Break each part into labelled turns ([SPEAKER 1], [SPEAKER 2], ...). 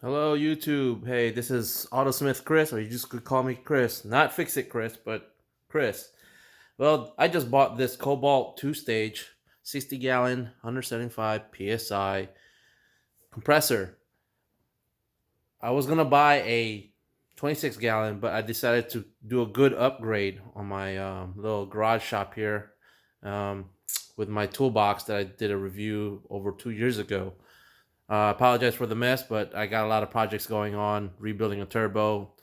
[SPEAKER 1] Hello, YouTube. Hey, this is Autosmith Chris, or you just could call me Chris. Not Fix It Chris, but Chris. Well, I just bought this Kobalt 2-stage, 60-gallon, 175 psi compressor. I was gonna buy a 26-gallon, but I decided to do a good upgrade on my little garage shop here um, with my toolbox that I did a review over 2 years ago. Apologize for the mess, but I got a lot of projects going on, rebuilding a turbo.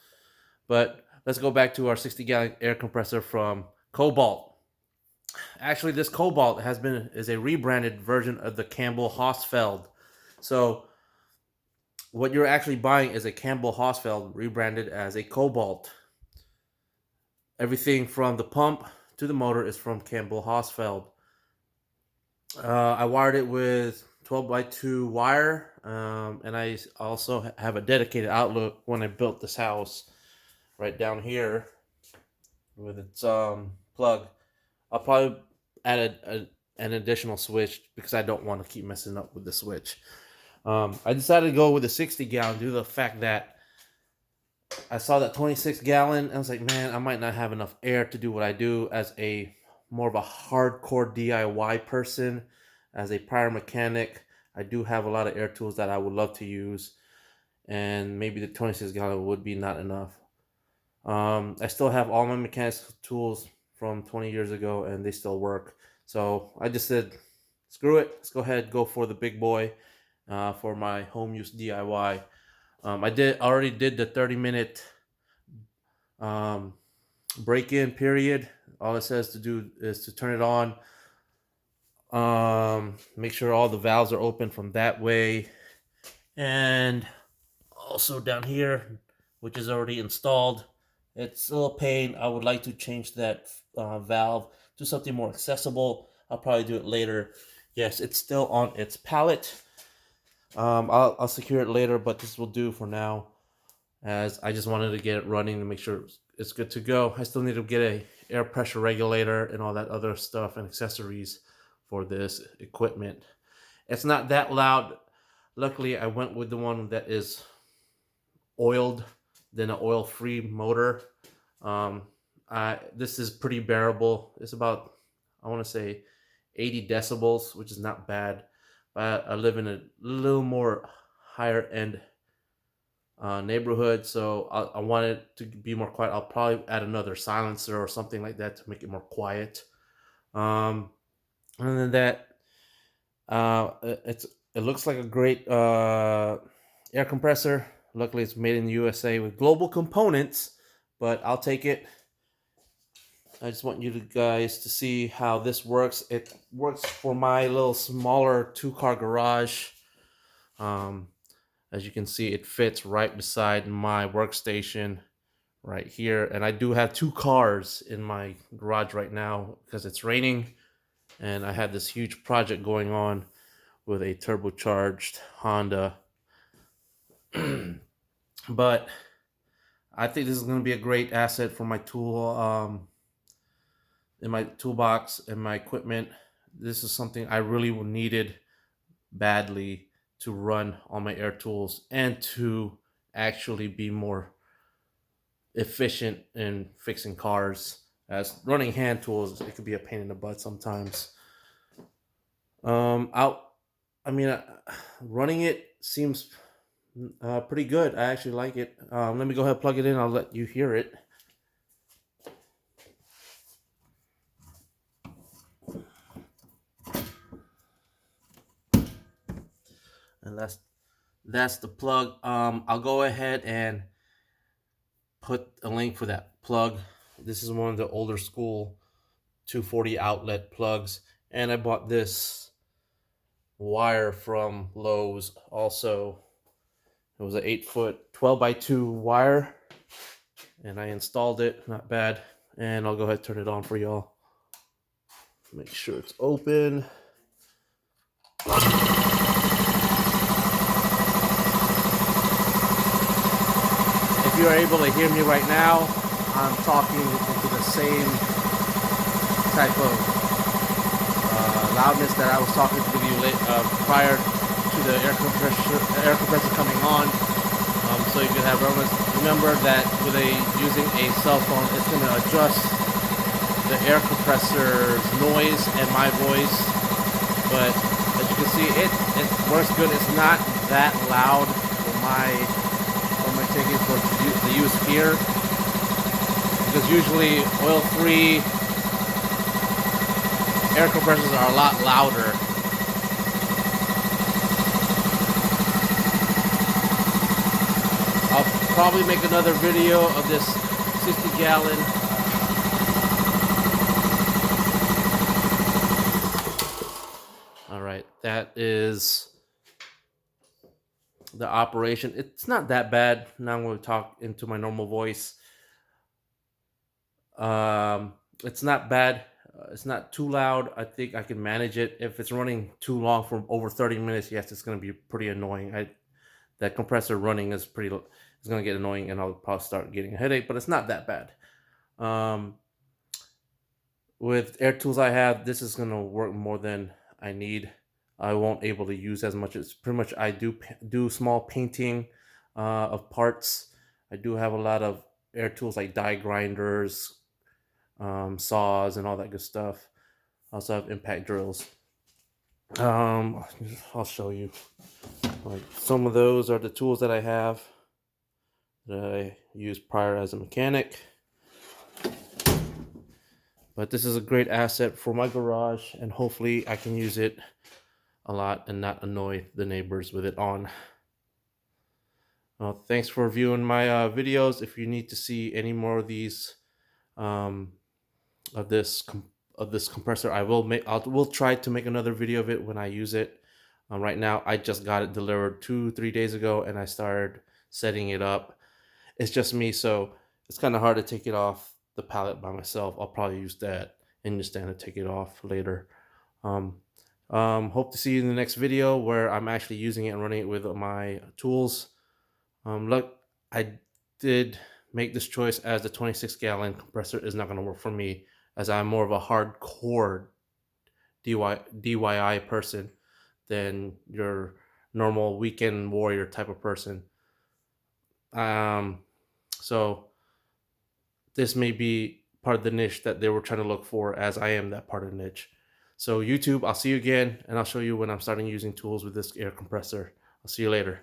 [SPEAKER 1] But let's go back to our 60-gallon air compressor from Kobalt. Actually, this Kobalt is a rebranded version of the Campbell Hausfeld. So what you're actually buying is a Campbell Hausfeld rebranded as a Kobalt. Everything from the pump to the motor is from Campbell Hausfeld. I wired it with 12 by 2 wire, and I also have a dedicated outlet when I built this house right down here with its plug. I'll probably add an additional switch because I don't want to keep messing up with the switch. I decided to go with a 60-gallon due to the fact that I saw that 26-gallon and I was like, man, I might not have enough air to do what I do as a more of a hardcore DIY person. As a prior mechanic, I do have a lot of air tools that I would love to use, and maybe the 26-gallon would be not enough. I still have all my mechanics tools from 20 years ago, and they still work. So I just said, screw it. Let's go ahead, go for the big boy for my home use DIY. I already did the 30-minute break-in period. All it says to do is to turn it on. Make sure all the valves are open from that way, and also down here, which is already installed. It's a little pain. I would like to change that valve to something more accessible. I'll probably do it later. Yes, it's still on its pallet. I'll secure it later, but this will do for now, as I just wanted to get it running to make sure it's good to go. I still need to get a air pressure regulator and all that other stuff and accessories for this equipment. It's not that loud. Luckily, I went with the one that is oiled than an oil-free motor. This is pretty bearable. It's about, I want to say, 80 decibels, which is not bad. But I live in a little more higher end neighborhood, so I want it to be more quiet. I'll probably add another silencer or something like that to make it more quiet. Other than that, it looks like a great air compressor. Luckily, it's made in the USA with global components, but I'll take it. I just want you guys to see how this works. It works for my little smaller 2-car garage. As you can see, it fits right beside my workstation right here. And I do have 2 cars in my garage right now because it's raining. And I had this huge project going on with a turbocharged Honda. But I think this is going to be a great asset for my tool, in my toolbox and my equipment. This is something I really needed badly to run on my air tools and to actually be more efficient in fixing cars. As running hand tools, it could be a pain in the butt sometimes. Running it seems pretty good. I actually like it. Let me go ahead and plug it in. I'll let you hear it. And that's the plug. I'll go ahead and put a link for that plug. This is one of the older school 240 outlet plugs, and I bought this wire from Lowe's also. It was an 8-foot 12 by 2 wire, and I installed it. Not bad. And I'll go ahead and turn it on for y'all. Make sure it's open. If you are able to hear me right now, I'm talking into the same type of loudness that I was talking to you prior to the air compressor coming on. so you can have relevance. Remember that with using a cell phone, it's going to adjust the air compressor's noise and my voice. But as you can see, it works good. It's not that loud for my taking for the use here, because usually oil-free air compressors are a lot louder. I'll probably make another video of this 60-gallon all right, that is the operation. It's not that bad. Now I'm going to talk into my normal voice. It's not bad. It's not too loud. I think I can manage it. If it's running too long for over 30 minutes, yes, it's going to be pretty annoying. That compressor running is it's going to get annoying, and I'll probably start getting a headache, but it's not that bad. With air tools I have, this is going to work more than I need. I won't able to use as much. It's pretty much I do small painting of parts. I do have a lot of air tools like die grinders, saws, and all that good stuff. I also have impact drills. I'll show you. Like, some of those are the tools that I have that I used prior as a mechanic. But this is a great asset for my garage, and hopefully I can use it a lot and not annoy the neighbors with it on. Well, thanks for viewing my videos. If you need to see any more of these of this compressor, we'll try to make another video of it when I use it. Right now I just got it delivered 2-3 days ago, and I started setting it up. It's just me, so it's kind of hard to take it off the pallet by myself. I'll probably use that engine stand to take it off later. Hope to see you in the next video where I'm actually using it and running it with my tools. Look, I did make this choice, as the 26-gallon compressor is not going to work for me, as I'm more of a hardcore DIY person than your normal weekend warrior type of person. So this may be part of the niche that they were trying to look for, as I am that part of the niche. So YouTube, I'll see you again, and I'll show you when I'm starting using tools with this air compressor. I'll see you later.